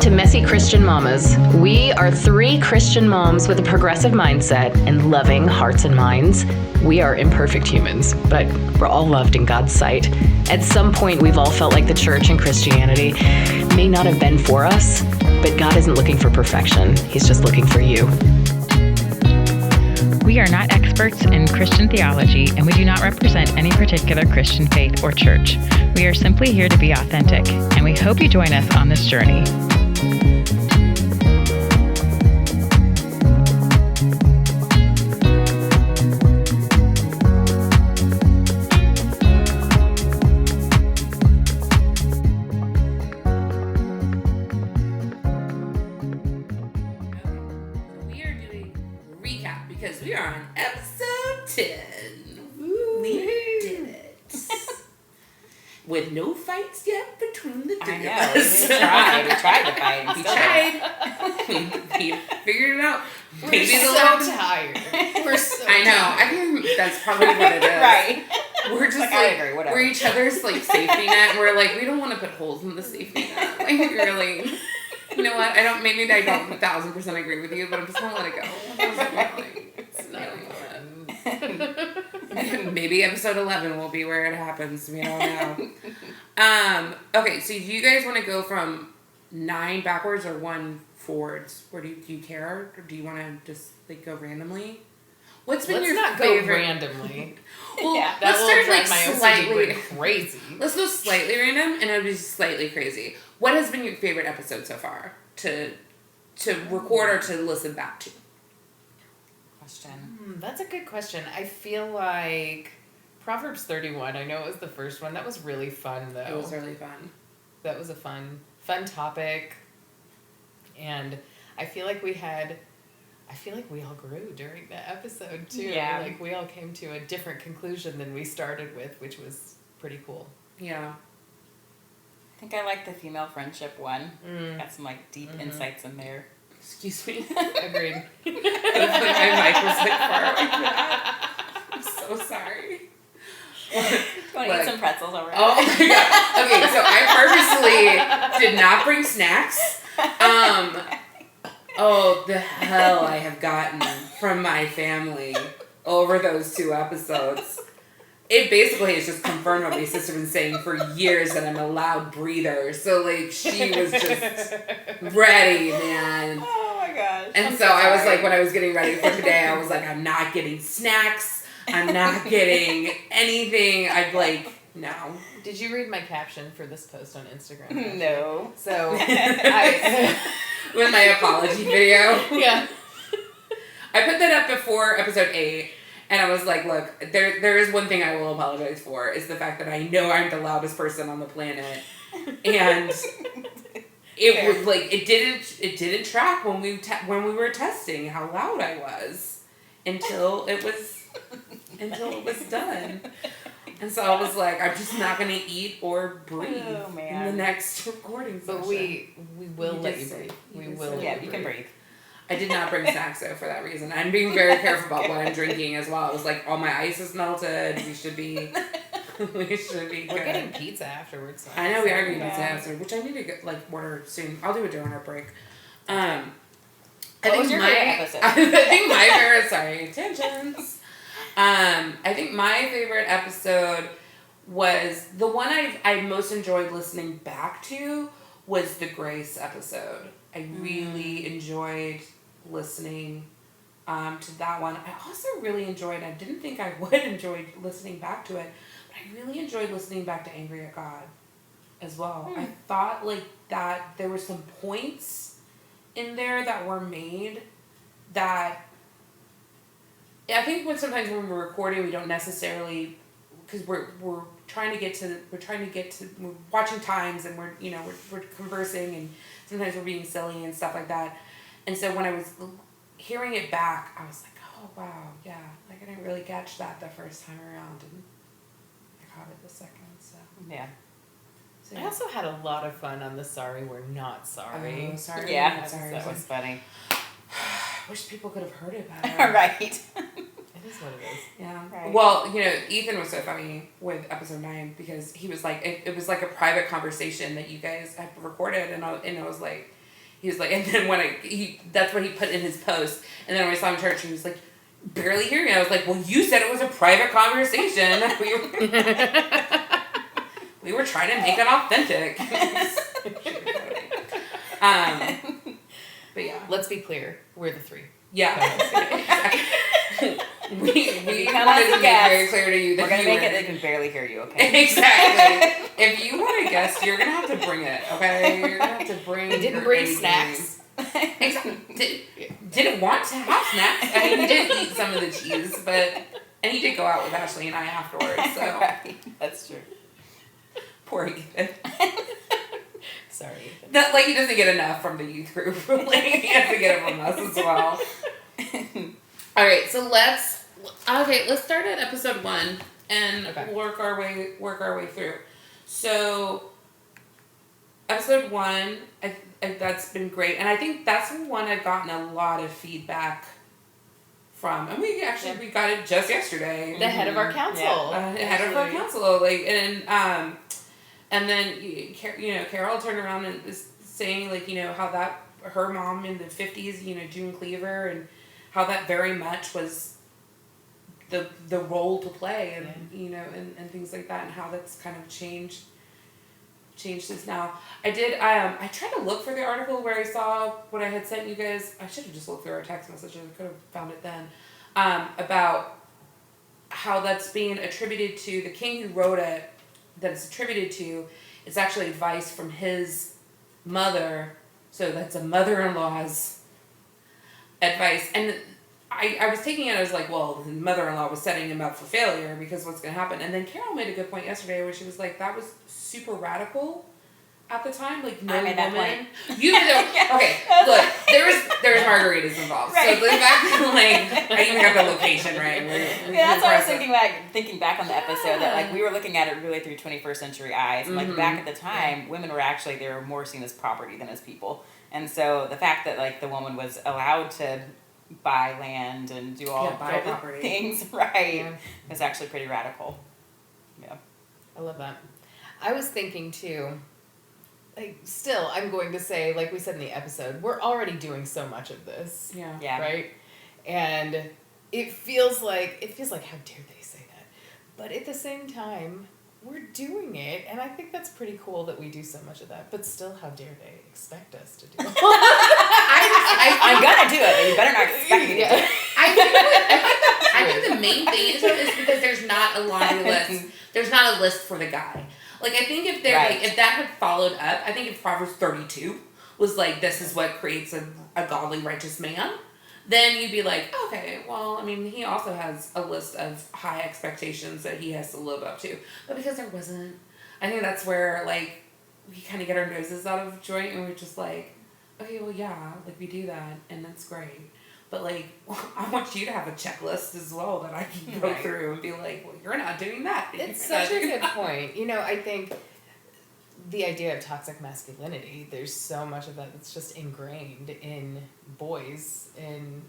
to Messy Christian Mamas. We are 3 Christian moms with a progressive mindset and loving hearts and minds. We are imperfect humans, but we're all loved in God's sight. At some point, we've all felt like the church and Christianity may not have been for us, but God isn't looking for perfection. He's just looking for you. We are not experts in Christian theology, and we do not represent any particular Christian faith or church. We are simply here to be authentic, and we hope you join us on this journey. Because we are on episode 10. We did it. With no fights yet between the three of us. We tried to fight. We figured it out. We're so tired. We're so I know. I think that's probably what it is. Right. We're just I agree, whatever. we're each other's safety net. We're we don't want to put holes in the safety net. Really. You know what? I don't 1,000% agree with you, but I'm just gonna let it go. It's not fun. Maybe episode 11 will be where it happens. We don't know. Okay, so do you guys want to go from 9 backwards or 1 forwards? Or do you care? Or do you want to just go randomly? What's been your favorite? Let's not go randomly. Well, yeah, let's start my slightly crazy. Let's go slightly random, and it'll be slightly crazy. What has been your favorite episode so far to record or to listen back to? Question. That's a good question. I feel like Proverbs 31. I know it was the first one. That was really fun, though. It was really fun. That was a fun topic, and I feel like we all grew during that episode too. Yeah. We all came to a different conclusion than we started with, which was pretty cool. Yeah. I think I like the female friendship one. Got some deep insights in there. Excuse me. Agreed. My mic was far away from that. I'm so sorry. You want to eat some pretzels over Oh my god. Okay, so I purposely did not bring snacks. Oh, the hell I have gotten from my family over those 2 episodes. It basically has just confirmed what my sister has been saying for years, that I'm a loud breather. So, she was just ready, man. Oh my gosh. And so I was when I was getting ready for today, I was I'm not getting snacks. I'm not getting anything. No. Did you read my caption for this post on Instagram? No. So, with my apology video. Yeah. I put that up before episode 8, and I was look, there is one thing I will apologize for, is the fact that I know I'm the loudest person on the planet, and it was it didn't track when we were testing how loud I was until it was done. And so I was I'm just not going to eat or breathe in the next recording session. But we will let you breathe. We will. Yeah, you can breathe. I did not bring snacks though for that reason. I'm being very careful about what I'm drinking as well. I was all my ice is melted. We should be We're good. getting pizza afterwards. So I know we are getting pizza afterwards, which I need to get order soon. I'll do it during our break. I think my favorite. Sorry, tangents. I think my favorite episode was the one I most enjoyed listening back to was the Grace episode. I really enjoyed listening to that one. I also really enjoyed, I didn't think I would enjoy listening back to it, but I really enjoyed listening back to Angry at God as well. I thought that there were some points in there that were made that I think sometimes when we're recording, we don't necessarily, because we're trying to get to we're watching times, and we're conversing, and sometimes we're being silly and stuff like that. And so when I was hearing it back, I was oh wow, yeah, I didn't really catch that the first time around, and I caught it the second. So Yeah. I also had a lot of fun on the Sorry We're Not Sorry. Oh, sorry. Yeah, sorry. that was funny. Wish people could have heard it better. Right. It is what it is. Yeah. Right. Well, Ethan was so funny with episode 9 because he was it was a private conversation that you guys had recorded, and I was he was like, and then when that's what he put in his post. And then when we saw him in church, he was like, barely hear me. I was like, well, you said it was a private conversation. We were trying to make it authentic. But yeah. Let's be clear. We're the three. Yeah. we come wanted as a to make guest, very clear to you that we're going to you make were, it they can barely hear you, okay? Exactly. If you want a guest, you're going to have to bring it, okay? You're going to have to bring He didn't your bring A snacks. Exactly. Didn't want to have snacks. I mean, he did eat some of the cheese, and he did go out with Ashley and I afterwards, so. Right. That's true. Poor Ethan. Sorry, Ethan. That, like, he doesn't get enough from the youth group. Like, he has to get it from us as well. Alright, so let's start at episode 1 and work our way through. So, episode 1, I that's been great, and I think that's the one I've gotten a lot of feedback from, and we got it just yesterday. The head of our council. Head of our council, like, and then Carol turned around and was saying, like, how that her mom in the 50s, June Cleaver, and how that very much was the role to play, and and things like that, and how that's kind of changed this now. I tried to look for the article where I saw what I had sent you guys. I should have just looked through our text messages. I could have found it then. About how that's being attributed to the king who wrote it, that it's attributed to, it's actually advice from his mother. So that's a mother-in-law's advice. And I was taking it as like, well, the mother-in-law was setting him up for failure because what's going to happen. And then Carol made a good point yesterday where she was like, that was super radical at the time. Like, no woman. You know, okay, look, there's margaritas involved. Right. So the fact that, like, I even got the location right. That's what I was thinking back on the episode, that like we were looking at it really through 21st century eyes. And like back at the time, women were actually, they were more seen as property than as people. And so the fact that like the woman was allowed to buy land and do all the things, right, was actually pretty radical. Yeah. I love that. I was thinking too, like, still, I'm going to say, like we said in the episode, we're already doing so much of this. Yeah. Right? And it feels like, how dare they say that? But at the same time, we're doing it, and I think that's pretty cool that we do so much of that. But still, how dare they expect us to do it? I'm gonna do it, but you better not expect me to do it. I think the main thing is because there's not a laundry list. There's not a list for the guy. Like, I think if if that had followed up, I think if Proverbs 32 was like, this is what creates a godly, righteous man, then you'd be like, okay, well, I mean, he also has a list of high expectations that he has to live up to. But because there wasn't, I think that's where, like, we kind of get our noses out of joint, and we're just like, okay, well, yeah, like, we do that, and that's great. But, like, I want you to have a checklist as well that I can go through and be like, well, you're not doing that. It's such a good point. I think the idea of toxic masculinity, there's so much of that that's just ingrained in boys, and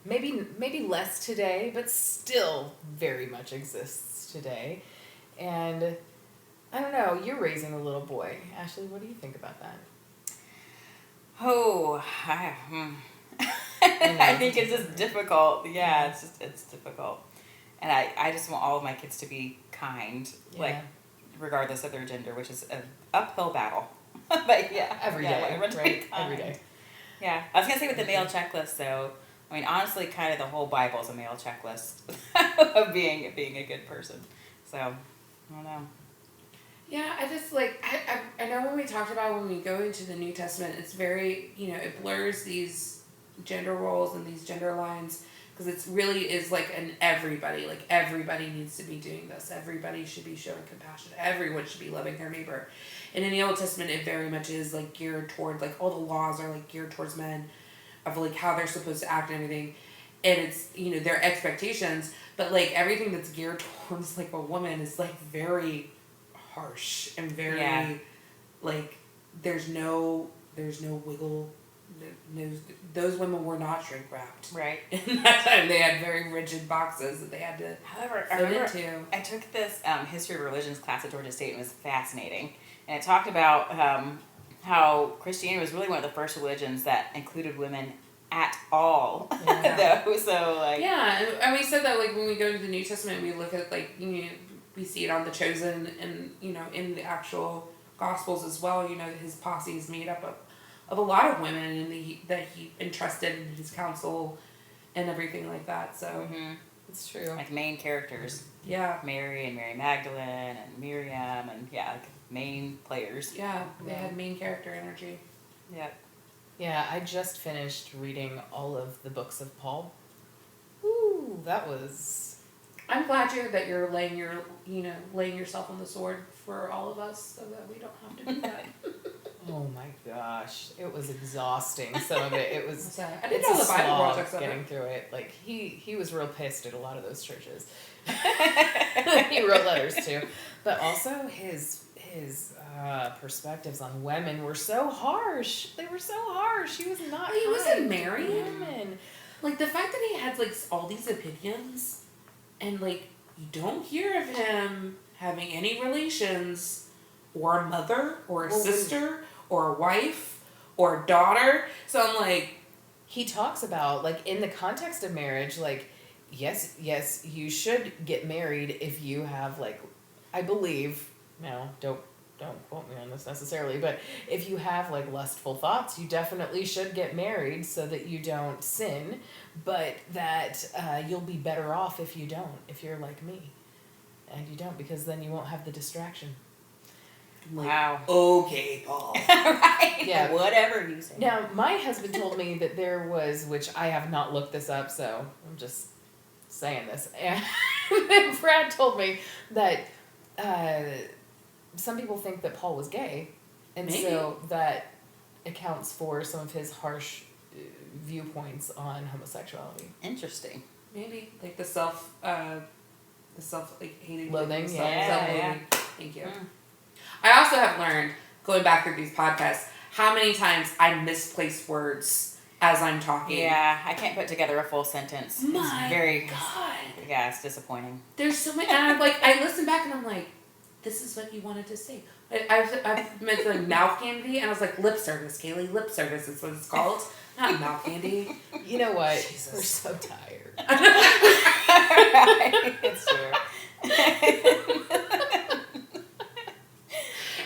maybe less today, but still very much exists today. And I don't know, you're raising a little boy. Ashley, what do you think about that? Oh, I think it's just difficult. Yeah, it's difficult. And I just want all of my kids to be kind, like, regardless of their gender, which is an uphill battle. But yeah. Every day, right? Every day. Yeah. I was going to say with the male checklist, though, I mean, honestly, kind of the whole Bible is a male checklist of being a good person. So, I don't know. Yeah, I just, like, I know when we talked about when we go into the New Testament, it's very, it blurs these gender roles and these gender lines, because it really is like an everybody. Like, everybody needs to be doing this. Everybody should be showing compassion. Everyone should be loving their neighbor. And in the Old Testament, it very much is, like, geared toward, like, all the laws are, like, geared towards men of, like, how they're supposed to act and everything. And it's, their expectations. But, like, everything that's geared towards, like, a woman is, like, very harsh and very, like, there's no wiggle. No, those women were not shrink wrapped. Right. In that time, they had very rigid boxes that they had to fit into. I took this history of religions class at Georgia State, and it was fascinating. And it talked about how Christianity was really one of the first religions that included women at all. Yeah. Though, so like and we said that like when we go to the New Testament, we look at like we see it on the Chosen, and in the actual Gospels as well. His posse is made up of a lot of women, and that he entrusted in his counsel and everything like that. So It's true. like main characters. yeah, Mary and Mary Magdalene and Miriam and like main players. yeah, they had main character energy. Yep. Yeah, I just finished reading all of the books of Paul. Ooh, that was... I'm glad that you're laying yourself on the sword for all of us, so that we don't have to do that. Oh my gosh, it was exhausting. Some of it was. I didn't It's know a the Bible slog projects of getting it. through it. Like he was real pissed at a lot of those churches. He wrote letters too, but also his perspectives on women were so harsh. They were so harsh. He was not. He wasn't kind to married. women. Like the fact that he had like all these opinions, and like you don't hear of him having any relations, or a mother, or a sister, or a wife, or a daughter. So I'm like, He talks about, like, in the context of marriage, like, yes, you should get married if you have, like, I believe, no, don't quote me on this necessarily, but if you have, like, lustful thoughts, you definitely should get married so that you don't sin, but that you'll be better off if you don't, if you're like me. And you don't, because then you won't have the distraction. Wow. okay, Paul. Right. Yeah. Whatever you say. Now, my husband told me that there was, which I have not looked this up, so I'm just saying this. And Brad told me that some people think that Paul was gay, and Maybe. so that accounts for some of his harsh viewpoints on homosexuality. Interesting. Maybe like the self like hating Loathing, self-loathing. yeah. Thank you. I also have learned, going back through these podcasts, how many times I misplace words as I'm talking. Yeah, I can't put together a full sentence. My It's very God. Yeah, it's disappointing. There's so many, and I'm like, I listen back and I'm like, this is what you wanted to say. I meant like mouth candy, and I was like, lip service, Kaylee, lip service is what it's called. Not mouth candy. You know what? Jesus. We're so tired. It's true.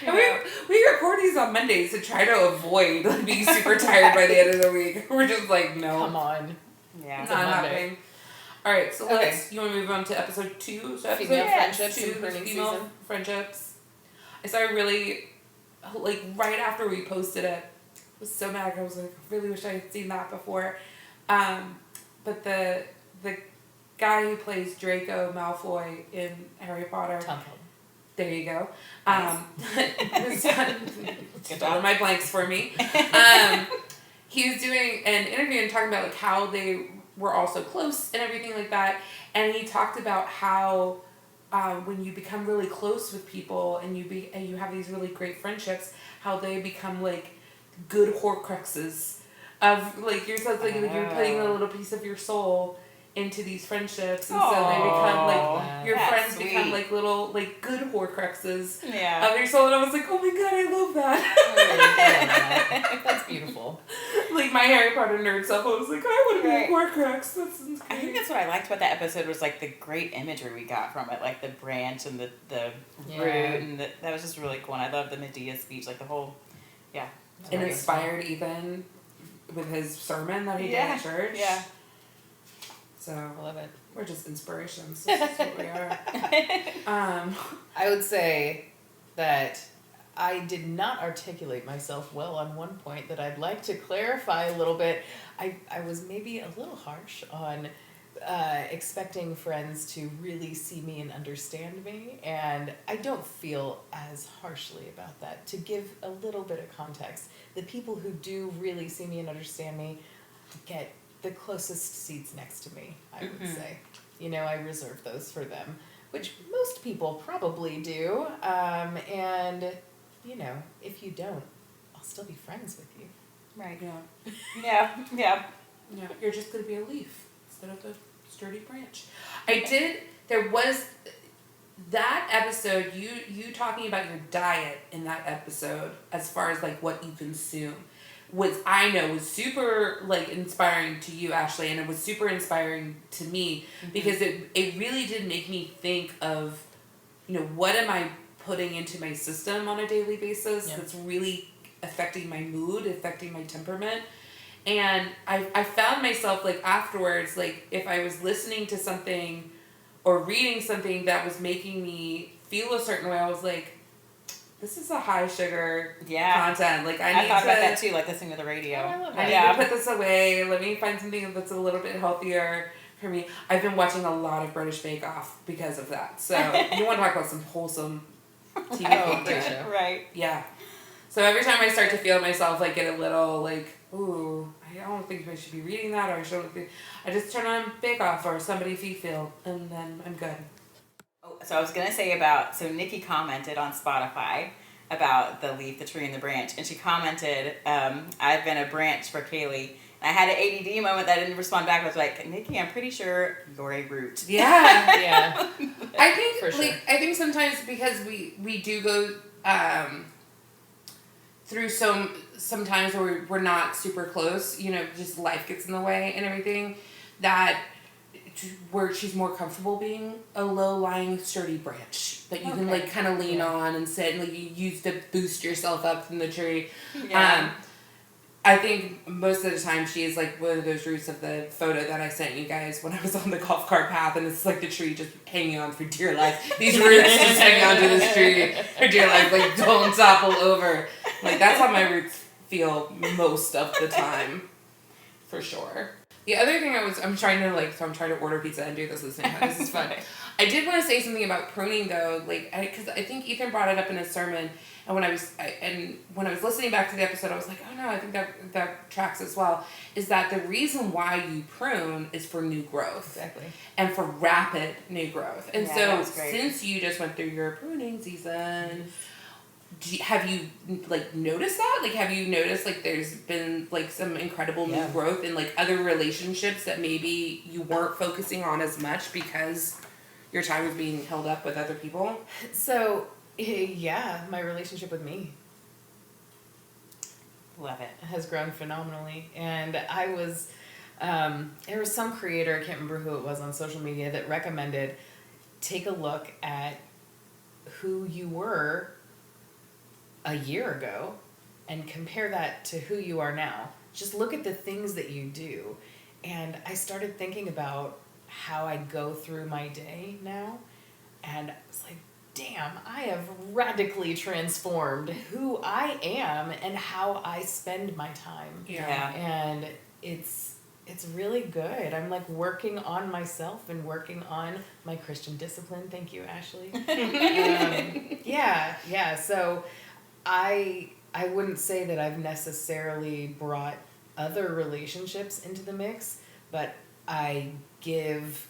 And we record these on Mondays to try to avoid like, being super tired by the end of the week. We're just like, no. Come on. Yeah. Not happening. All right, so Okay. you want to move on to episode 2? So episode Female 2, friendships the in pruning female season. friendships. I started really, like, right after we posted it, I was so mad. I was like, I really wish I had seen that before. But the guy who plays Draco Malfoy in Harry Potter. Tom Felton. There you go. Good Fill in job. my blanks for me. He was doing an interview and talking about like how they were all so close and everything like that. And he talked about how when you become really close with people and you have these really great friendships, how they become like good Horcruxes of like yourself, like you're putting a little piece of your soul into these friendships, and so they become like your That's friends sweet. become like little like good Horcruxes Yeah. of your soul. And I was like, oh my God, I love that. That's beautiful. Like my Harry Potter nerd self, I was like, I want to be a Right. Horcrux. That sounds I great. think that's what I liked about that episode was like the great imagery we got from it, like the branch and the Yeah. root, and that was just really cool. And I love the Medea speech, like the whole, yeah. And inspired Ethan with his sermon that he did at church. Yeah. So I love it. we're just inspirations. This is what we are. I would say that I did not articulate myself well on one point that I'd like to clarify a little bit. I was maybe a little harsh on expecting friends to really see me and understand me, and I don't feel as harshly about that. To give a little bit of context, the people who do really see me and understand me get the closest seats next to me, I would say. You know, I reserve those for them, which most people probably do. And, you know, if you don't, I'll still be friends with you. Right. Yeah. Yeah. Yeah. Yeah. You're just going to be a leaf instead of a sturdy branch. There was that episode, you talking about your diet in that episode, as far as like what you consume, was super like inspiring to you, Ashley, and it was super inspiring to me because it really did make me think of, what am I putting into my system on a daily basis that's really affecting my mood, affecting my temperament. And I found myself like afterwards, like if I was listening to something or reading something that was making me feel a certain way, I was like, this is a high sugar content. Like I thought about that too, like listening to the radio. Oh, I love I that. need to put this away. Let me find something that's a little bit healthier for me. I've been watching a lot of British Bake Off because of that. So you want to talk about some wholesome TV great show. Right. Yeah. So every time I start to feel myself like get a little like, ooh, I don't think I should be reading that, or I shouldn't be, I just turn on Bake Off or Somebody Feed Field, and then I'm good. Oh, so I was going to say so Nikki commented on Spotify about the leaf, the tree, and the branch, and she commented, I've been a branch for Kaylee. And I had an ADD moment that I didn't respond back. I was like, Nikki, I'm pretty sure you're a root. Yeah. Yeah. I think For sure. I think sometimes because we do go through sometimes where we're not super close, just life gets in the way and everything, that where she's more comfortable being a low-lying sturdy branch that you can like kind of lean on and sit and like you use to boost yourself up from the tree. I think most of the time she is like one of those roots of the photo that I sent you guys when I was on the golf cart path, and it's like the tree just hanging on for dear life. These roots just hanging onto this tree for dear life, like don't topple over. Like that's how my roots feel most of the time, for sure. The other thing I'm trying to order pizza and do this at the same time. This is fun. I did want to say something about pruning though, because I think Ethan brought it up in his sermon. And when I was listening back to the episode, I was like, oh no, I think that tracks as well. Is that the reason why you prune is for new growth. Exactly. And for rapid new growth. And so since you just went through your pruning season, have you like noticed that? Like, have you noticed like there's been like some incredible new growth in like other relationships that maybe you weren't focusing on as much because your time was being held up with other people? So, yeah, my relationship with me Love it. has grown phenomenally. And I was, there was some creator, I can't remember who it was on social media, that recommended take a look at who you were a year ago and compare that to who you are now. Just look at the things that you do. And I started thinking about how I go through my day now, and it's like, damn, I have radically transformed who I am and how I spend my time. Yeah. And it's really good. I'm like working on myself and working on my Christian discipline. Thank you, Ashley. Yeah. So I wouldn't say that I've necessarily brought other relationships into the mix, but I give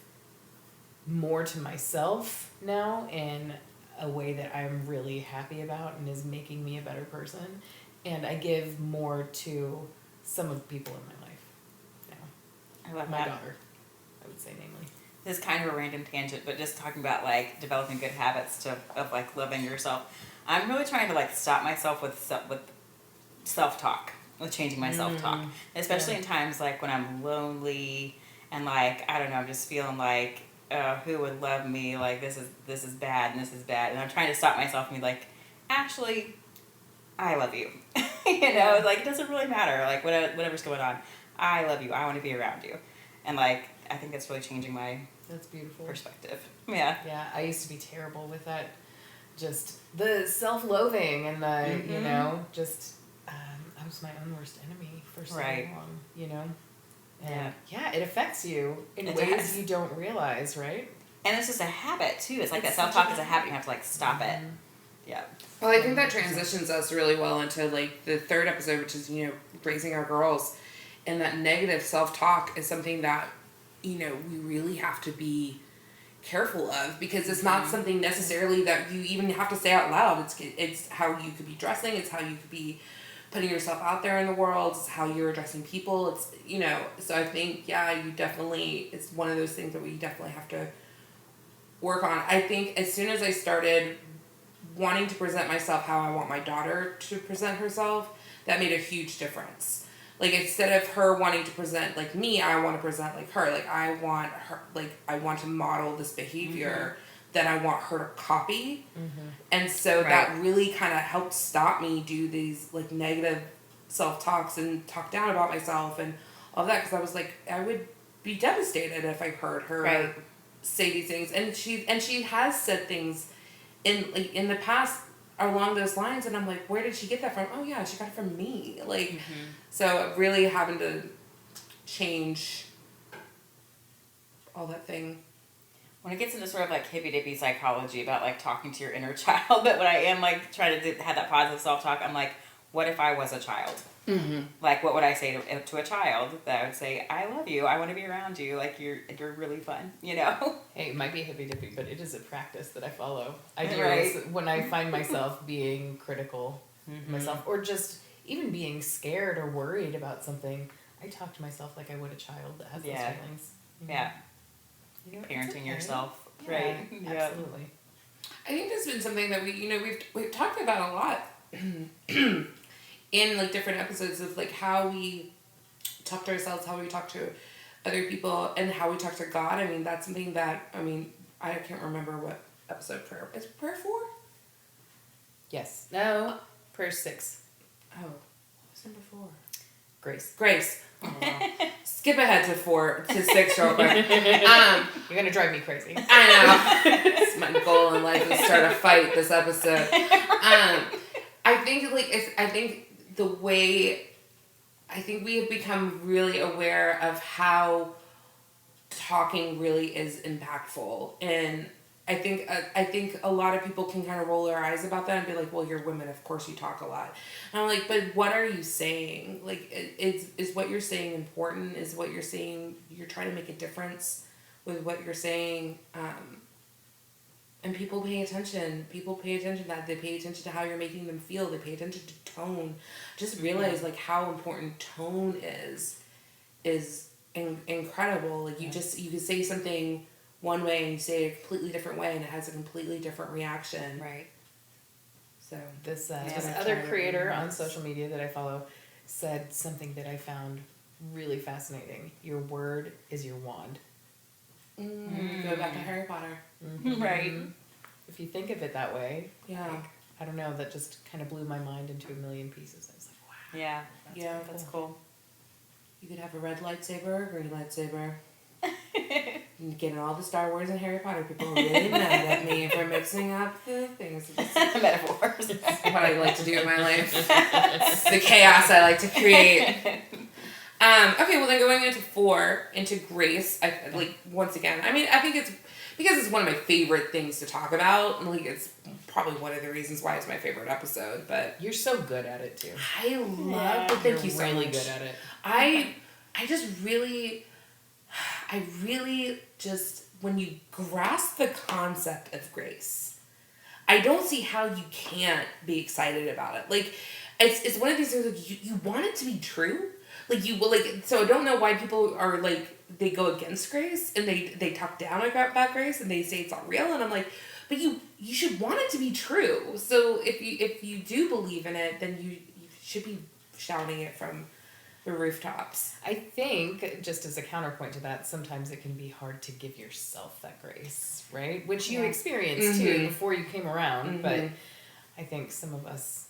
more to myself now in a way that I'm really happy about and is making me a better person. And I give more to some of the people in my life now. I love My that. daughter, I would say, namely. This is kind of a random tangent, but just talking about like developing good habits of like loving yourself. I'm really trying to like stop myself with self-talk, with changing my self-talk, especially in times like when I'm lonely and like, I don't know, I'm just feeling like, who would love me? Like this is bad and this is bad. And I'm trying to stop myself and be like, Ashley, I love you. Like it doesn't really matter. Like whatever's going on, I love you. I want to be around you. And like, I think that's really changing my That's beautiful. perspective. Yeah. Yeah, I used to be terrible with that. Just the self-loathing and the, just, I was my own worst enemy for so long, And it affects you in It ways does. you don't realize, right? And it's just a habit too. It's like that self-talk is a habit. You have to like stop it. Yeah. Well, I think that transitions us really well into like the third episode, which is, raising our girls. And that negative self-talk is something that, we really have to be careful of, because it's not something necessarily that you even have to say out loud. It's how you could be dressing. It's how you could be putting yourself out there in the world. It's how you're addressing people. It's, so I think, you definitely, it's one of those things that we definitely have to work on. I think as soon as I started wanting to present myself how I want my daughter to present herself, that made a huge difference. Like, instead of her wanting to present like me, I want to present like her. Like, I want her, like, I want to model this behavior that I want her to copy. And so that really kind of helped stop me do these, like, negative self-talks and talk down about myself and all that. Because I was like, I would be devastated if I heard her say these things. And she has said things in the past along those lines, and I'm like, where did she get that from? Oh yeah, she got it from me. Like, so really having to change all that thing. When it gets into sort of like hippy-dippy psychology about like talking to your inner child, but when I am like trying to have that positive self-talk, I'm like, what if I was a child? Like, what would I say to a child? That I would say, I love you, I want to be around you, like, you're really fun, you know? Hey, it might be hippy-dippy, but it is a practice that I follow. I do when I find myself being critical of myself, or just even being scared or worried about something, I talk to myself like I would a child that has those feelings. Yeah. You know, Parenting yourself. Yeah, Right. Absolutely. I think that's been something that we've talked about a lot in like different episodes of like how we talk to ourselves, how we talk to other people, and how we talk to God. I mean, that's something that, I mean, I can't remember what episode prayer is. Prayer 4? Yes. No. Prayer 6. Oh, what's number 4? Grace. Oh, wow. Skip ahead to 6 real quick. You're gonna drive me crazy. I know. It's my goal in life is start a fight this episode. I think we have become really aware of how talking really is impactful, and I think a lot of people can kind of roll their eyes about that and be like, well, you're women, of course you talk a lot. And I'm like, but what are you saying? Like, is what you're saying important? Is what you're saying, you're trying to make a difference with what you're saying? And people pay attention. People pay attention to that. They pay attention to how you're making them feel. They pay attention to tone. Just realize like how important tone is incredible. Like, you can say something one way and you say it a completely different way, and it has a completely different reaction. Right. So This other creator on social media that I follow said something that I found really fascinating. Your word is your wand. Go back to Harry Potter. Right. If you think of it that way, Yeah. like, I don't know, that just kind of blew my mind into a million pieces. I was like, wow. Yeah. That's cool. You could have a red lightsaber or a green lightsaber. And getting all the Star Wars and Harry Potter people are really mad at me for mixing up the things. Metaphors. That's what I like to do in my life. It's the chaos I like to create. Okay, well then going into grace, once again, I mean, I think it's because it's one of my favorite things to talk about. Like, it's probably one of the reasons why it's my favorite episode. But You're so good at it too. I love it. Thank you so really much. good at it. I really just, when you grasp the concept of grace, I don't see how you can't be excited about it. Like, it's one of these things, like, you want it to be true. Like, so I don't know why people are like, they go against grace and they talk down about grace and they say it's not real, and I'm like, but you should want it to be true. So if you do believe in it, then you should be shouting it from the rooftops. I think, just as a counterpoint to that, sometimes it can be hard to give yourself that grace, right? Which you experienced too before you came around, but I think some of us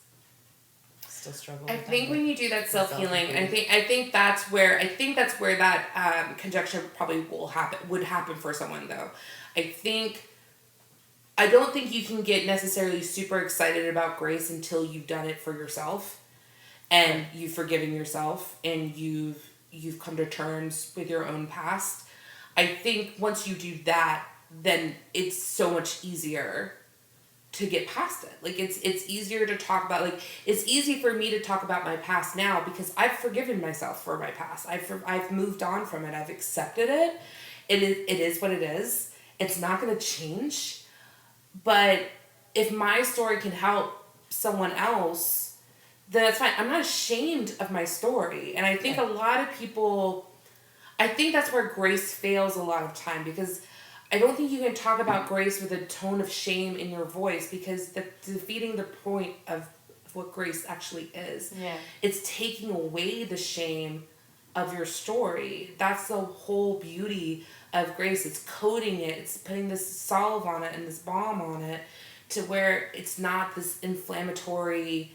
still struggle with I think when you do that self-healing, I think that's where that conjecture probably would happen for someone, though. I don't think you can get necessarily super excited about grace until you've done it for yourself. And you've forgiven yourself, and you've come to terms with your own past. I think once you do that, then it's so much easier to get past it. Like, it's easier to talk about, like, it's easy for me to talk about my past now because I've forgiven myself for my past. I've moved on from it. I've accepted it. It is what it is. It's not going to change. But if my story can help someone else, then that's fine. I'm not ashamed of my story. And I think a lot of people, I think that's where grace fails a lot of time, because I don't think you can talk about grace with a tone of shame in your voice, because that's defeating the point of what grace actually is. Yeah. It's taking away the shame of your story. That's the whole beauty of grace. It's coating it. It's putting this salve on it and this balm on it to where it's not this inflammatory,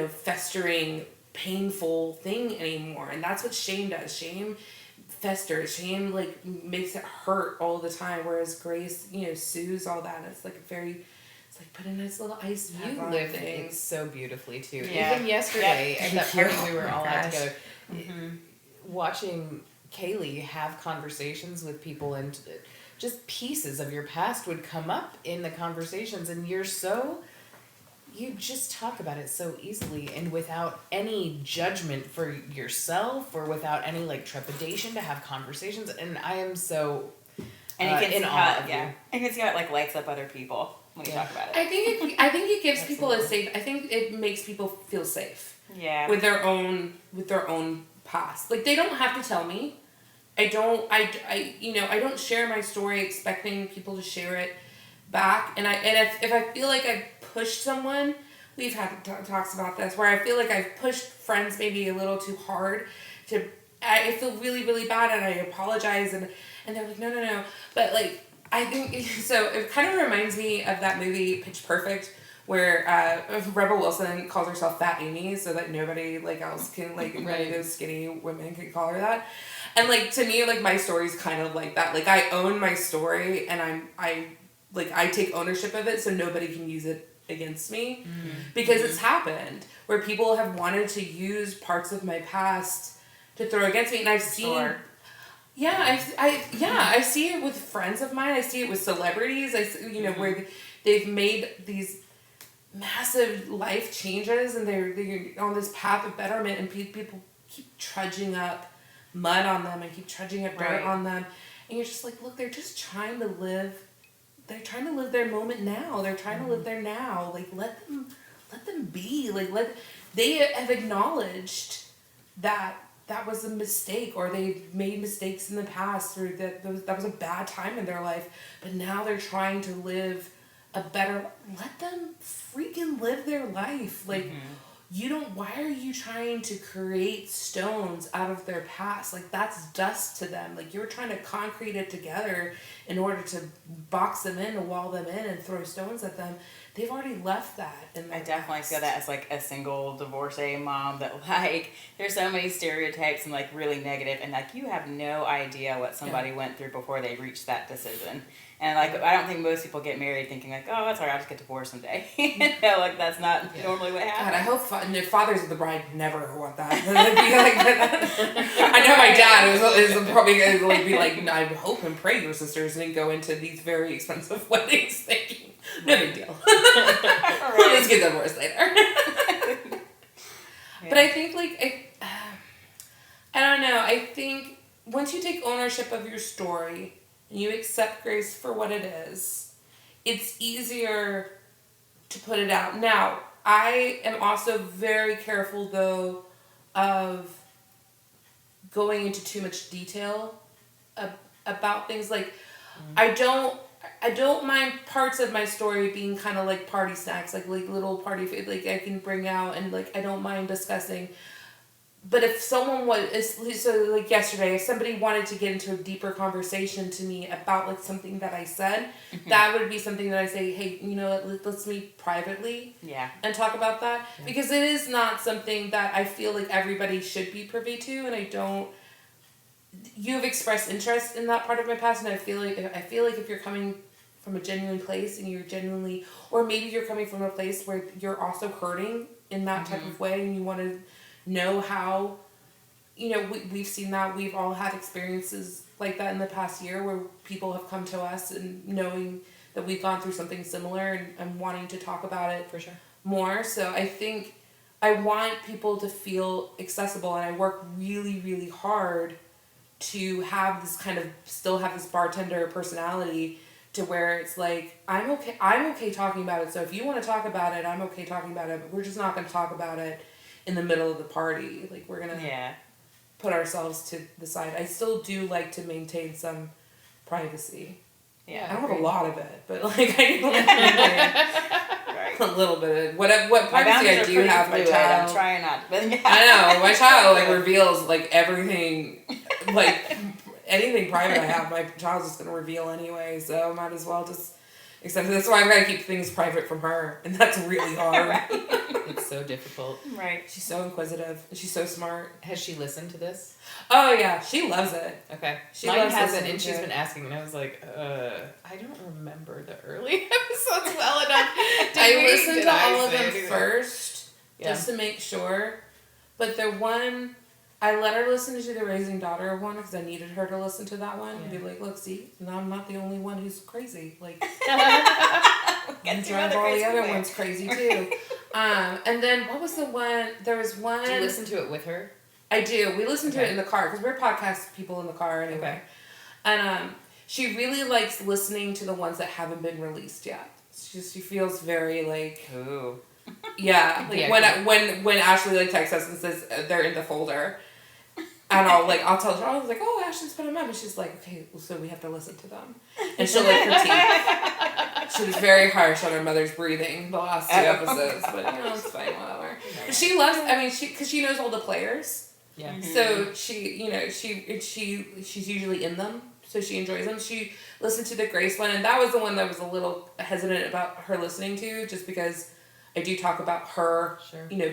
festering, painful thing anymore. And that's what shame does. Shame festers. Shame makes it hurt all the time, whereas grace, soothes all that. It's like put a nice little ice pack on live things. it so beautifully too. Yeah. Even yesterday at that party we were all at Gosh. together, watching Kaylee have conversations with people, and just pieces of your past would come up in the conversations, and you just talk about it so easily and without any judgment for yourself or without any trepidation to have conversations. And I am so And you can in see awe how, of yeah. you. And you can see how it lights up other people when you talk about it. I think it gives people a safe. I think it makes people feel safe. Yeah. With their own past. They don't have to tell me. I don't share my story expecting people to share it back. And if I feel like I've pushed someone, we've had talks about this, where I feel like I've pushed friends maybe a little too hard I feel really, really bad, and I apologize, and they're like, no. But I think, so it kind of reminds me of that movie Pitch Perfect, where Rebel Wilson calls herself Fat Amy so that nobody else can none of those skinny women can call her that. And to me, my story's kind of like that. I own my story, and I take ownership of it, so nobody can use it against me, because it's happened where people have wanted to use parts of my past to throw against me, and I've seen. Sure. Yeah, I see it with friends of mine. I see it with celebrities. Where they've made these massive life changes, and they're on this path of betterment, and people keep trudging up mud on them and keep trudging up dirt on them, and you're just look, they're just trying to live. They're trying to live their moment now. They're trying to live their now. Let them be. They have acknowledged that was a mistake, or they've made mistakes in the past, or that was a bad time in their life, but now they're trying to live a better. Let them freaking live their life. Why are you trying to create stones out of their past? That's dust to them. You're trying to concrete it together in order to box them in, to wall them in, and throw stones at them. They've already left that in their I definitely past. feel that as a single divorcee mom, that there's so many stereotypes and really negative, and you have no idea what somebody went through before they reached that decision. And I don't think most people get married thinking oh, that's all right, I'll just get divorced someday. That's not normally what happens. God, I hope fathers of the bride never want that. I know my dad is probably going to be I hope and pray your sisters didn't go into these very expensive weddings thinking, no big deal. We'll just get divorced later. But I think I don't know, I think once you take ownership of your story and you accept grace for what it is, it's easier to put it out. Now, I am also very careful, though, of going into too much detail about things. I don't mind parts of my story being kind of party snacks, little party food, I can bring out, and I don't mind discussing. But if someone yesterday, if somebody wanted to get into a deeper conversation to me about something that I said, that would be something that I say, hey, let's meet privately and talk about that. Yeah. Because it is not something that I feel everybody should be privy to, and you have expressed interest in that part of my past, and I feel like if you're coming from a genuine place, and you're genuinely, or maybe you're coming from a place where you're also hurting in that type of way, and you want to know how, we've seen that. We've all had experiences like that in the past year, where people have come to us and knowing that we've gone through something similar, and wanting to talk about it for sure more. So I think I want people to feel accessible, and I work really, really hard to have this still have this bartender personality, to where it's I'm okay talking about it. So if you want to talk about it, I'm okay talking about it, but we're just not going to talk about it in the middle of the party. We're going to put ourselves to the side. I still do like to maintain some privacy. Yeah. I don't have a lot of it, but like I need a little bit of what privacy I do have. My child. I'm trying not. But yeah. I know my child like reveals like everything, like anything private I have. My child's just gonna reveal anyway, so might as well just. Except that's why I've got to keep things private from her, and that's really hard. Right. It's so difficult. Right. She's so inquisitive. And she's so smart. Has she listened to this? Oh yeah, she loves it. Okay. Mine hasn't, and she's been asking, and I was like, I don't remember the early episodes well enough. I listened to all of them anything? first, just to make sure. But the one, I let her listen to the Raising Daughter one because I needed her to listen to that one and be like, look, see, now I'm not the only one who's crazy. Like, drive all the other ones crazy too. And then what was the one? There was one. Do you listen to it with her? I do. We listen to it in the car because we're podcast people in the car anyway. Okay. And she really likes listening to the ones that haven't been released yet. She feels very like. Ooh. Yeah, like when Ashley like texts us and says they're in the folder, and I'll tell her, I was like, oh, Ashley's put them up, and she's like, okay, well, so we have to listen to them, and she'll like critique. She was very harsh on her mother's breathing the last 2 episodes, but it's fine, whatever. But she loves. I mean, because she knows all the players. Yeah. Mm-hmm. So she's usually in them, so she enjoys them. She listened to the Grace one, and that was the one that I was a little hesitant about her listening to, just because I do talk about her,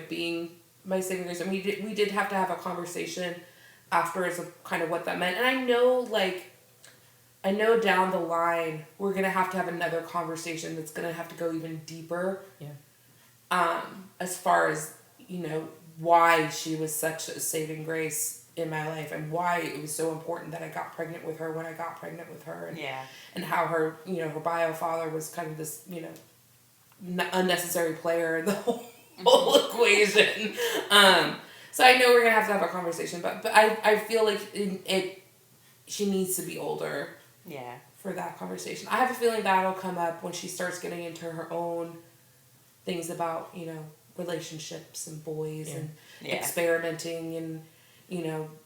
being my saving grace. And we did have to have a conversation afterwards of kind of what that meant. And I know down the line we're gonna have to have another conversation that's gonna have to go even deeper. Yeah. As far as why she was such a saving grace in my life and why it was so important that I got pregnant with her when I got pregnant with her, and how her her bio father was kind of this unnecessary player in the whole equation. So I know we're gonna have to have a conversation, but I feel like she needs to be older. Yeah. For that conversation, I have a feeling that'll come up when she starts getting into her own things about relationships and boys and experimenting and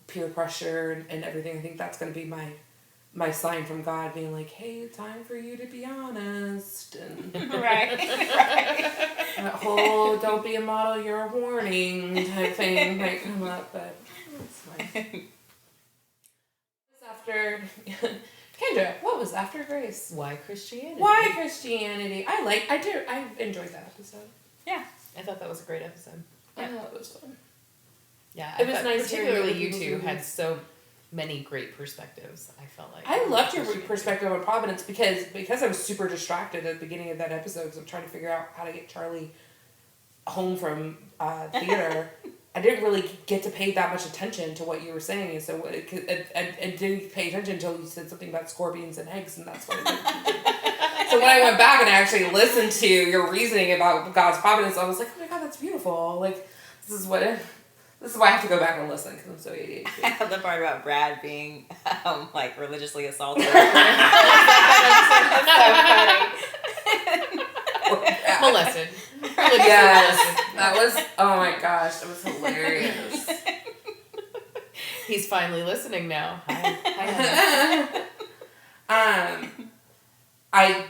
peer pressure and everything. I think that's gonna be my sign from God being like, hey, time for you to be honest. And right. that whole don't be a model, you're a warning type thing might come up, but it's fine. After Kendra, what was after Grace? Why Christianity? Why Christianity? I enjoyed that episode. Yeah. I thought that was a great episode. I thought it was fun. Yeah. It was nice particularly you two had so many great perspectives. I felt like I loved your perspective on Providence because I was super distracted at the beginning of that episode because I'm trying to figure out how to get Charlie home from theater. I didn't really get to pay that much attention to what you were saying, and so I didn't pay attention until you said something about scorpions and eggs, and that's what it did. So when I went back and I actually listened to your reasoning about God's providence, I was like, oh my God, that's beautiful. Like this is why I have to go back and listen because I'm so ADHD. I love the part about Brad being religiously assaulted. That's so funny. Molested. Yes, that was. Oh my gosh, that was hilarious. He's finally listening now. Hi.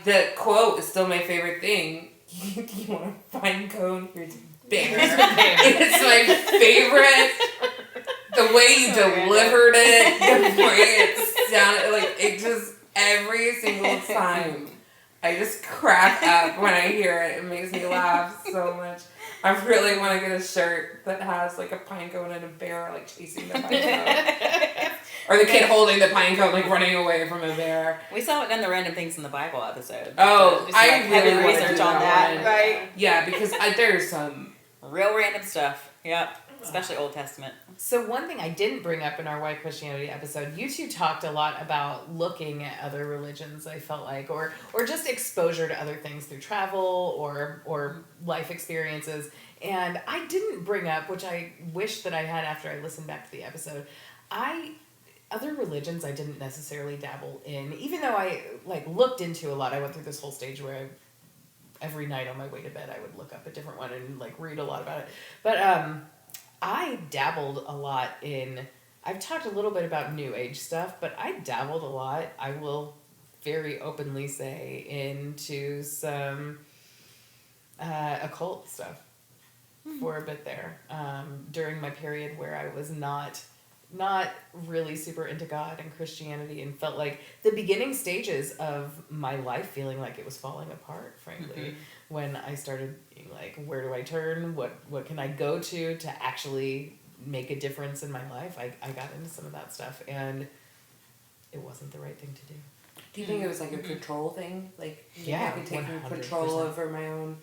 The quote is still my favorite thing. You want a fine cone? Here's a bear. It's my favorite. The way you delivered it, the way it sounded, it just every single time. I just crack up when I hear it. It makes me laugh so much. I really want to get a shirt that has a pine cone and a bear chasing the pine cone. Or the kid holding the pine cone running away from a bear. We saw it in the Random Things in the Bible episode. Oh, I really want to research do on that, one. right? Yeah, because there's some real random stuff. Yep. Especially Old Testament. So one thing I didn't bring up in our Why Christianity episode, you two talked a lot about looking at other religions, I felt like, or just exposure to other things through travel or life experiences. And I didn't bring up, which I wish that I had after I listened back to the episode, other religions I didn't necessarily dabble in, even though I looked into a lot. I went through this whole stage where every night on my way to bed I would look up a different one and read a lot about it. But I dabbled a lot in, I've talked a little bit about New Age stuff, but I dabbled a lot, I will very openly say, into some occult stuff for a bit there, during my period where I was not really super into God and Christianity, and felt like the beginning stages of my life feeling like it was falling apart, frankly, when I started being like, where do I turn? What can I go to actually make a difference in my life? I got into some of that stuff, and it wasn't the right thing to do. Do you think it was like a control thing? Like, Yeah, I could take 100%. control over my own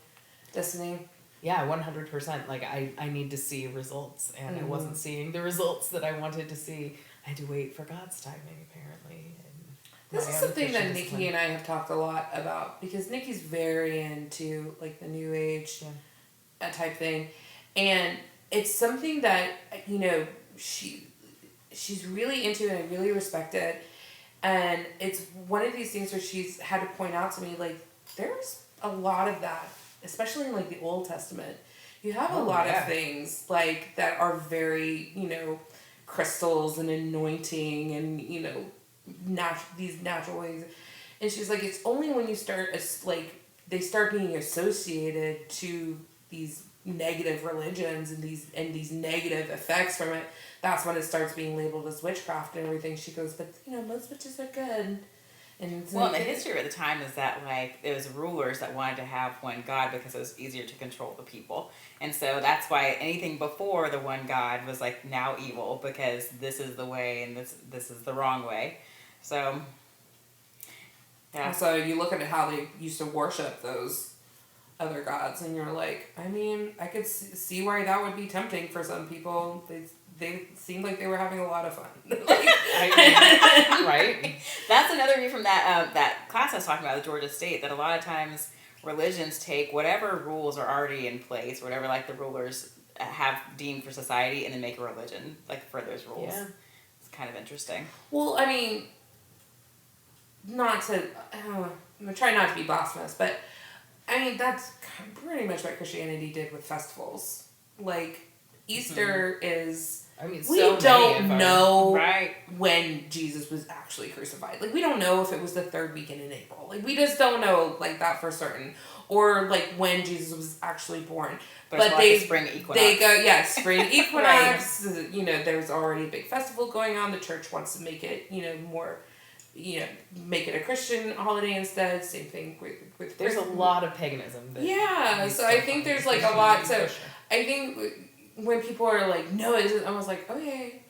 destiny? Yeah, 100%. Like, I need to see results, and I wasn't seeing the results that I wanted to see. I had to wait for God's timing, apparently. And this is something that Nikki and I have talked a lot about, because Nikki's very into, like, the New Age type thing. And it's something that, you know, she's really into, and I really respect it. And it's one of these things where she's had to point out to me, like, there's a lot of that, especially in, like, the Old Testament. You have a lot of things, like, that are very, you know, crystals and anointing and, you know, these natural ways. And she's like, it's only when you start, like, they start being associated to these negative religions and these negative effects from it, that's when it starts being labeled as witchcraft and everything. She goes, but, you know, most witches are good. And well, the history at the time is that, like, there was rulers that wanted to have one God because it was easier to control the people. And so that's why anything before the one God was, like, now evil, because this is the way and this is the wrong way. So, yeah. So you look at how they used to worship those other gods, and you're like, I mean, I could see why that would be tempting for some people. They seemed like they were having a lot of fun. Right? That's another view from that class I was talking about, the Georgia State, that a lot of times religions take whatever rules are already in place, whatever, like, the rulers have deemed for society, and then make a religion, like, for those rules. Yeah. It's kind of interesting. Well, I mean, I'm trying not to be blasphemous, but I mean, that's pretty much what Christianity did with festivals. Like, Easter is... I mean, we don't know when Jesus was actually crucified. Like, we don't know if it was the third weekend in April. Like, we just don't know, like, that for certain. Or, like, when Jesus was actually born. But they spring equinox. They go, spring equinox. Right. You know, there's already a big festival going on. The church wants to make it, you know, more... You know, make it a Christian holiday instead. Same thing with there's a lot of paganism. So I think there's, like, a lot. So I think when people are like, no, I was like, okay,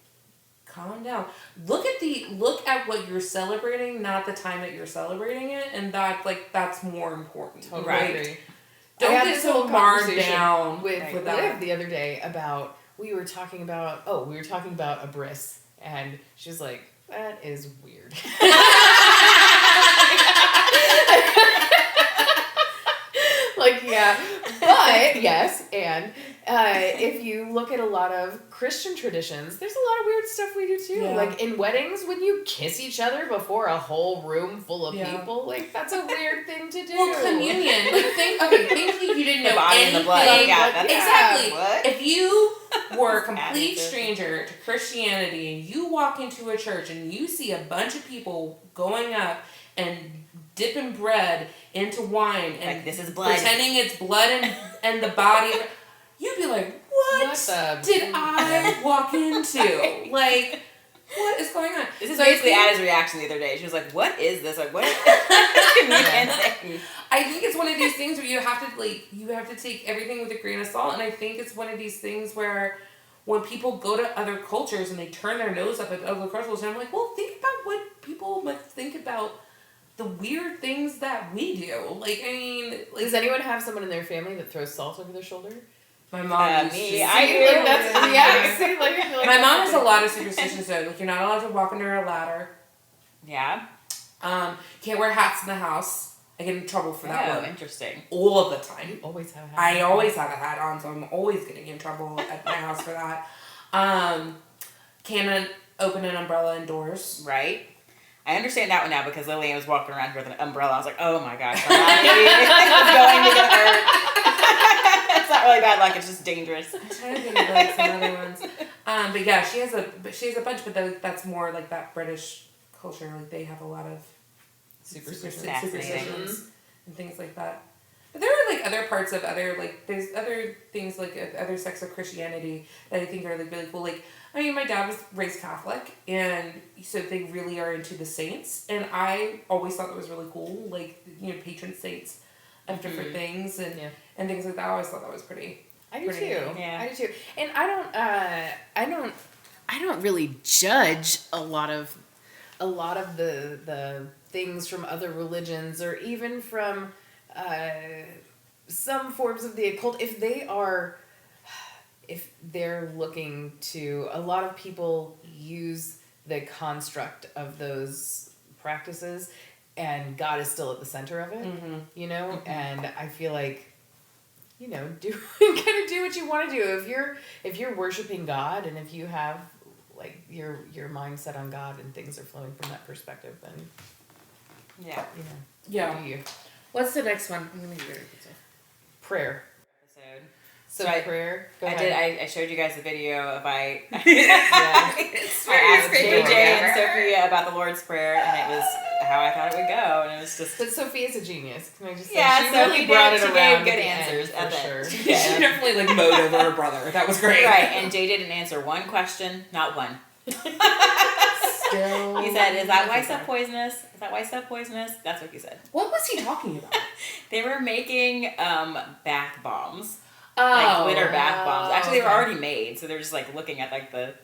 calm down. Look at what you're celebrating, not the time that you're celebrating it, and that's more important. Totally right? Agree. Don't get so marred down with Liv the other day about we were talking about a bris, and she was like, that is weird. Like, yeah, but yes, and if you look at a lot of Christian traditions, there's a lot of weird stuff we do too. Yeah. Like in weddings, when you kiss each other before a whole room full of people, like that's a weird thing to do. Well, communion. Like, think you didn't know anything. The blood. Yeah, exactly. What? If you were a complete stranger to Christianity and you walk into a church and you see a bunch of people going up and dipping bread into wine and like, this is blood, pretending it's blood and the body, you'd be like, what did I walk into? Like, what is going on? This is basically Ada's reaction the other day. She was like, what is this? Like, what? I think it's one of these things where you have to take everything with a grain of salt. And I think it's one of these things where when people go to other cultures and they turn their nose up at other cultures, and I'm like, well, think about what people must think about the weird things that we do. Like, I mean... Like, does anyone have someone in their family that throws salt over their shoulder? My mom me. I do. Like, that's, yeah. Like my mom has a lot of superstitions though. Like, you're not allowed to walk under a ladder. Yeah. Can't wear hats in the house. I get in trouble for that one. Interesting. All of the time. You always have a hat. I always have a hat on, so I'm always getting in trouble at my house for that. Can't open an umbrella indoors. Right. I understand that one now because Lillian was walking around with an umbrella. I was like, oh my gosh, I'm not going to get hurt. It's not really bad, like it's just dangerous. I'm trying to think of like some other ones. But yeah, she has a bunch, but that's more like that British culture. Like they have a lot of superstitions and things like that. But there are like other parts of other like there's other things like other sects of Christianity that I think are like really cool. Like I mean, my dad was raised Catholic, and so they really are into the saints, and I always thought that was really cool. Like patron saints of different things and things like that. I always thought that was pretty. I do too. Yeah. I do too. And I don't really judge a lot of the things from other religions or even from some forms of the occult if they're looking to. A lot of people use the construct of those practices, and God is still at the center of it. And I feel like do kind of do what you want to do. If you're worshiping God, and if you have like your mindset on God and things are flowing from that perspective, then do you. What's the next one? I'm gonna give it Prayer. Episode. So prayer. Go I ahead. I showed you guys the video of I asked favorite JJ and Sophia about the Lord's Prayer, and it was how I thought it would go, and it was just. But Sophia's a genius. Can I just say? Yeah, she so really brought it she around. gave good answers for at the sure. end. She definitely like mowed over her brother. That was great. Right, and Jay didn't answer one question, not one. Still. He said, "Is that why stuff poisonous? Is that why stuff poisonous?" That's what he said. What was he talking about? They were making bath bombs. Oh, Like glitter bath bombs. Actually, they were already made, so they're just like looking at like the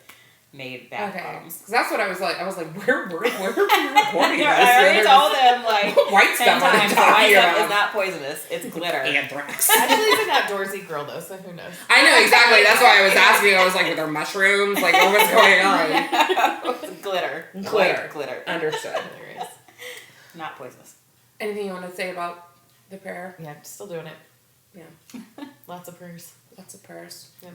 made bath bombs. Because that's what I was like. I was like, where are we recording this? I already told them like what white 10 stuff are they times. The white talking stuff about? is not poisonous. It's glitter. Anthrax. Actually, he's an outdoorsy girl though, so who knows? I know exactly. That's why I was asking. I was like, were there mushrooms? Like, what was going on? It's glitter. Glitter. White glitter. Understood. There is. Not poisonous. Anything you want to say about the prayer? Yeah, still doing it. Yeah. Lots of prayers. Lots of prayers. Yeah.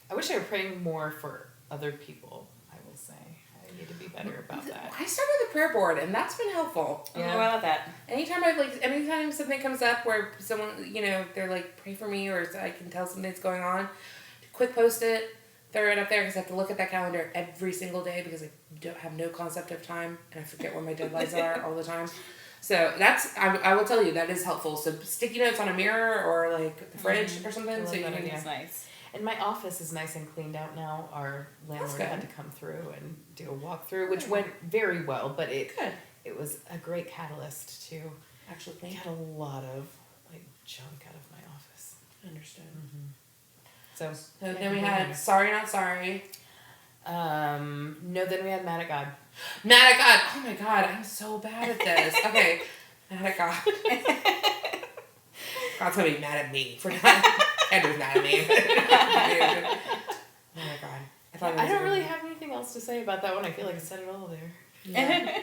I wish I were praying more for other people, I will say. I need to be better about that. I started the prayer board, and that's been helpful. Yeah. Oh, I love that. Anytime something comes up where someone, they're like, pray for me, or so I can tell something's going on, quick post it, throw it up there, because I have to look at that calendar every single day because I have no concept of time, and I forget when my deadlines are all the time. So I will tell you, that is helpful. So sticky notes on a mirror or like the fridge or something. So It's nice. And my office is nice and cleaned out now. Our landlord had to come through and do a walkthrough, which went very well, but it was a great catalyst to actually get a lot of like junk out of my office. Understood. Mm-hmm. So then we had Sorry Not Sorry. No, then we had Mad at God. Mad at God. Oh my God, I'm so bad at this. Okay, Mad at God. God's gonna be mad at me for not. Andrew's mad at me. Oh my God. I don't really have anything else to say about that one. I feel like I said it all there. Yeah.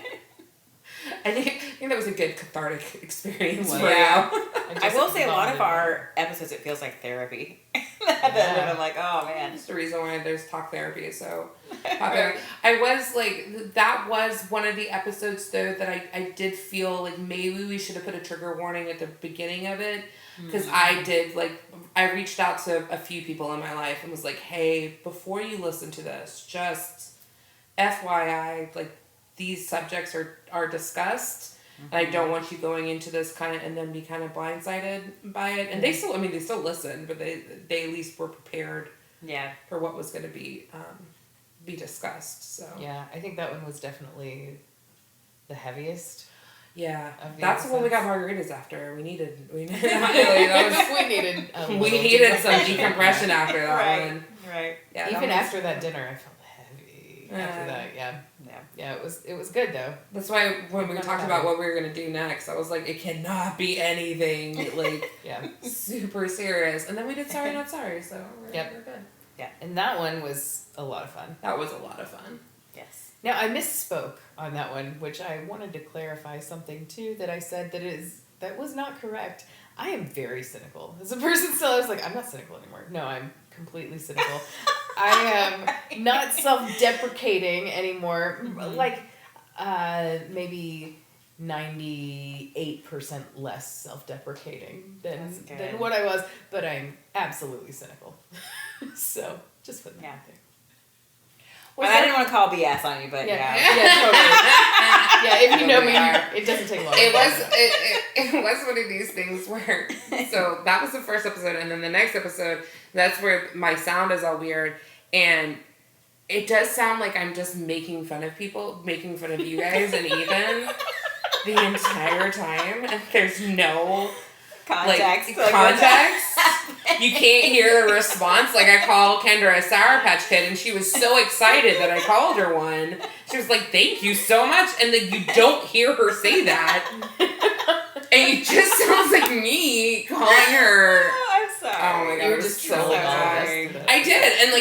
I think that was a good cathartic experience for you. I will say a lot of our episodes, it feels like therapy. I'm like, oh man. That's the reason why there's talk therapy. So, I was like, that was one of the episodes though that I did feel like maybe we should have put a trigger warning at the beginning of it. Because I reached out to a few people in my life and was like, hey, before you listen to this, just FYI, like, these subjects are discussed, and I don't want you going into this kind of and then be kind of blindsided by it. And they still listen, but they at least were prepared. Yeah. For what was going to be discussed. So yeah, I think that one was definitely the heaviest. Yeah, that's the one we got margaritas after. We needed we needed some decompression after that one. Right. Yeah. Even after that dinner, I felt heavy. After that, yeah. It was good though. That's why when we talked about what we were gonna do next, I was like, it cannot be anything like super serious. And then we did Sorry Not Sorry, so we're good. Yeah, and that one was a lot of fun. That was a lot of fun. Yes. Now I misspoke on that one, which I wanted to clarify something too that I said that was not correct. I am very cynical as a person. Still, I was like, I'm not cynical anymore. No, I'm completely cynical. I am not self-deprecating anymore. Mm-hmm. Like, maybe 98% less self-deprecating than what I was, but I'm absolutely cynical. So, just put that out there. Well, I didn't want to call BS on you, but yeah. Totally. Yeah, if you know me, it doesn't take long. It was one of these things where, so that was the first episode, and then the next episode, that's where my sound is all weird, and it does sound like I'm just making fun of people, making fun of you guys and Ethan the entire time, and there's no context. You can't hear the response. Like, I call Kendra a Sour Patch Kid, and she was so excited that I called her one. She was like, "Thank you so much," and then you don't hear her say that, and it just sounds like me calling her. I'm sorry. Oh my god, you were just trolling bad. I did, and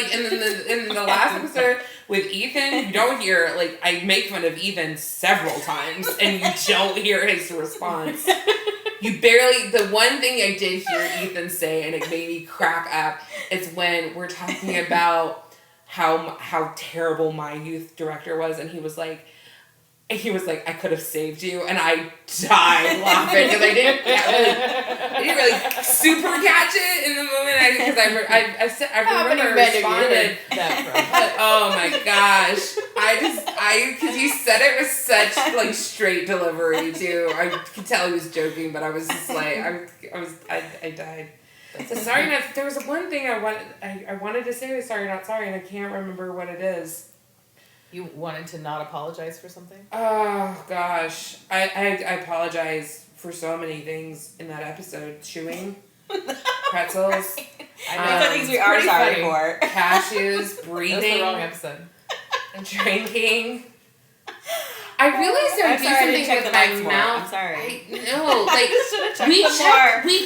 in the last episode with Ethan, you don't hear, like, I make fun of Ethan several times, and you don't hear his response. You barely, the one thing I did hear Ethan say, and it made me crack up, is when we're talking about how terrible my youth director was, and he was like, I could have saved you, and I died laughing because I didn't really super catch it in the moment, because I remember responded, but oh my gosh, because he said it with such like straight delivery too. I could tell he was joking, but I was just like, I died. So sorry, there was one thing I wanted to say was sorry, not sorry, and I can't remember what it is. You wanted to not apologize for something? Oh, gosh. I apologize for so many things in that episode. Chewing. Pretzels. I know things we are sorry for. Cashews. Breathing. That was the wrong episode. Drinking. I realized I would do something with my mouth. I'm sorry. No, like, we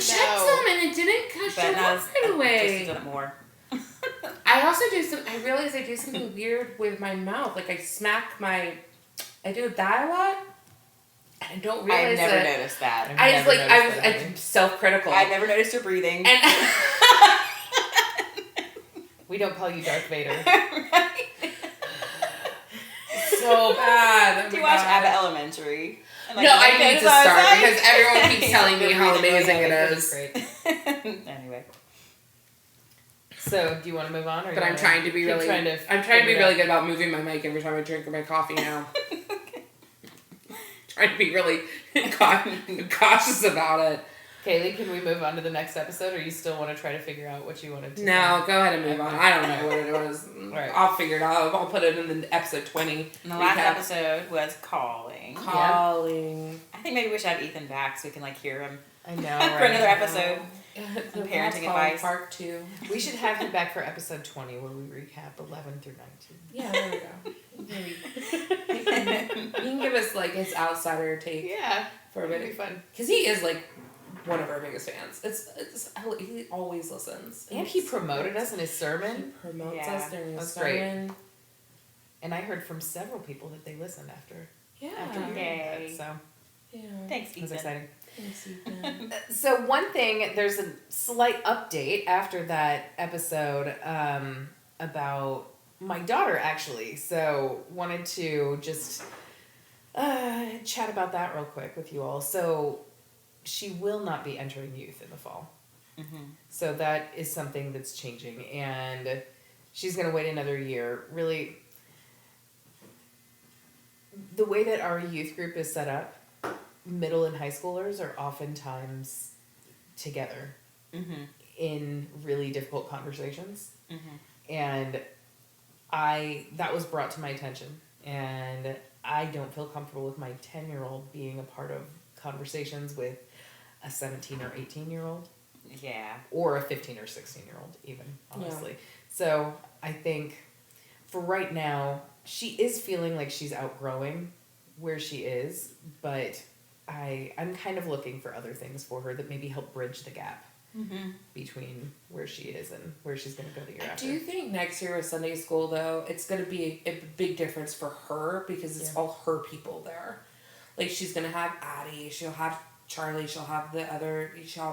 checked them and it didn't cut your mouth right away. Just done it more. I realize I do something weird with my mouth. Like, I do that a lot. And I don't realize I've never noticed that. I'm self-critical. I've never noticed your breathing. And we don't call you Darth Vader. So bad. Do you watch Abbott Elementary? No, I need to start because everyone keeps telling me how amazing it is. Great. Anyway. So, do you want to move on? But I'm trying to be really good about moving my mic every time I drink my coffee now. Trying to be really cautious about it. Kaylee, can we move on to the next episode, or you still want to try to figure out what you wanted to No, go ahead and move on. I don't know what it was. Right. I'll figure it out. I'll put it in the episode 20. And the last episode was calling. Calling. I think maybe we should have Ethan back so we can hear him. I know, for another episode. The parenting advice. Part 2. We should have him back for episode 20 where we recap 11 through 19. Yeah, there we go. Maybe. He can give us like his outsider take. Yeah, for a bit. It'd be fun. Because he is like one of our biggest fans. He always listens. And he promoted us in his sermon. He promotes us during his Great. sermon. And I heard from several people that they listened after. Yeah. After hearing that, so. Yeah. Thanks, Ethan. It was exciting. Thanks, Ethan. So one thing, there's a slight update after that episode about my daughter, actually. So wanted to just chat about that real quick with you all. So she will not be entering youth in the fall. Mm-hmm. So that is something that's changing. And she's going to wait another year. Really, the way that our youth group is set up, middle and high schoolers are oftentimes together in really difficult conversations. And that was brought to my attention, and I don't feel comfortable with my 10-year-old being a part of conversations with a 17 or 18-year-old. Yeah. Or a 15 or 16-year-old even, honestly. Yeah. So I think for right now, she is feeling like she's outgrowing where she is, but I'm kind of looking for other things for her that maybe help bridge the gap between where she is and where she's going to go the year after. Do you think next year with Sunday school, though, it's going to be a big difference for her because it's all her people there? Like, she's going to have Addie, she'll have Charlie, she'll have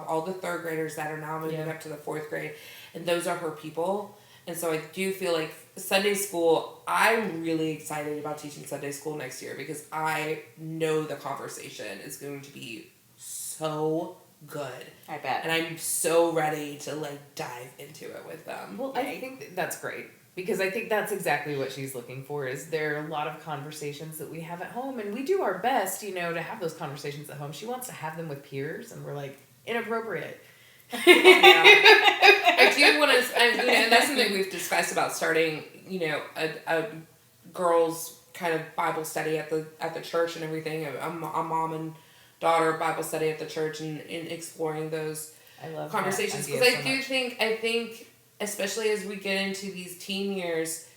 all the third graders that are now moving up to the fourth grade, and those are her people. And so I do feel like Sunday school, I'm really excited about teaching Sunday school next year because I know the conversation is going to be so good. I bet. And I'm so ready to, like, dive into it with them. Well, I think that's great. Because I think that's exactly what she's looking for. Is there are a lot of conversations that we have at home, and we do our best, to have those conversations at home. She wants to have them with peers, and we're like, inappropriate. I do want to, and that's something we've discussed about starting, a girls' kind of Bible study at the church and everything, a mom and daughter Bible study at the church, and exploring those conversations. Because I think, especially as we get into these teen years,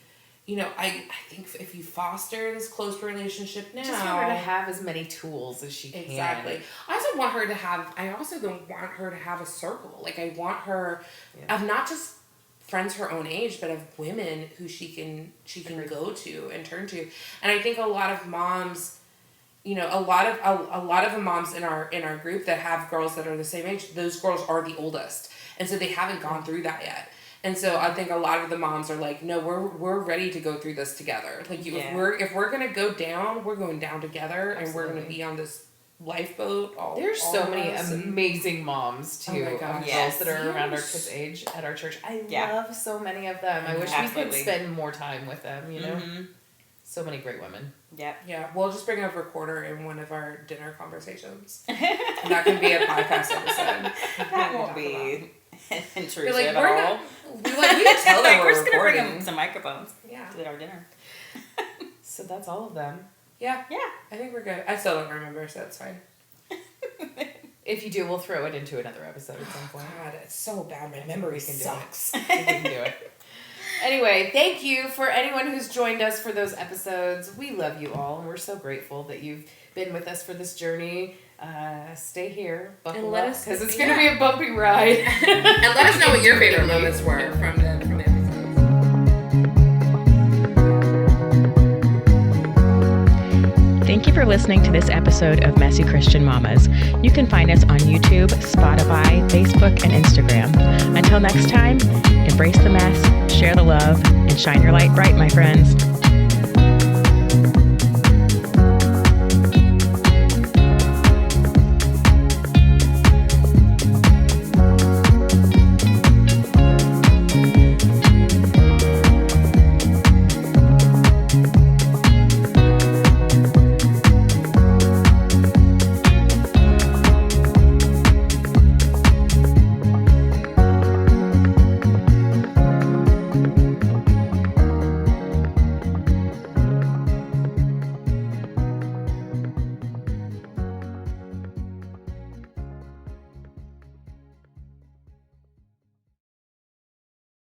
I think if you foster this close relationship now, just want her to have as many tools as she can. Exactly. I also want her to have a circle. Like, I want her of not just friends her own age, but of women who she can go to and turn to. And I think a lot of moms, a lot of the moms in our group that have girls that are the same age, those girls are the oldest, and so they haven't gone through that yet. And so I think a lot of the moms are like, no, we're ready to go through this together. Like, if we're gonna go down, we're going down together. Absolutely. And we're gonna be on this lifeboat. There's so many amazing moms too, of girls that are around our kids' age at our church. I love so many of them. I wish we could spend more time with them. Mm-hmm. So many great women. Yep. Yeah, we'll just bring a recorder in one of our dinner conversations. That can be a podcast episode. That won't be intrusive like, at all. We can tell them we're just going to bring them some microphones to our dinner. So that's all of them. Yeah. I think we're good. I still don't remember, so that's fine. If you do, we'll throw it into another episode at some point. God, it's so bad. My memory sucks. We can do it. Anyway, thank you for anyone who's joined us for those episodes. We love you all, and we're so grateful that you've been with us for this journey. Stay here, buckle up, because it's going to be a bumpy ride. And let us know what your favorite moments were from the episodes. Thank you for listening to this episode of Messy Christian Mamas. You can find us on YouTube, Spotify, Facebook, and Instagram. Until next time, embrace the mess, share the love, and shine your light bright, my friends.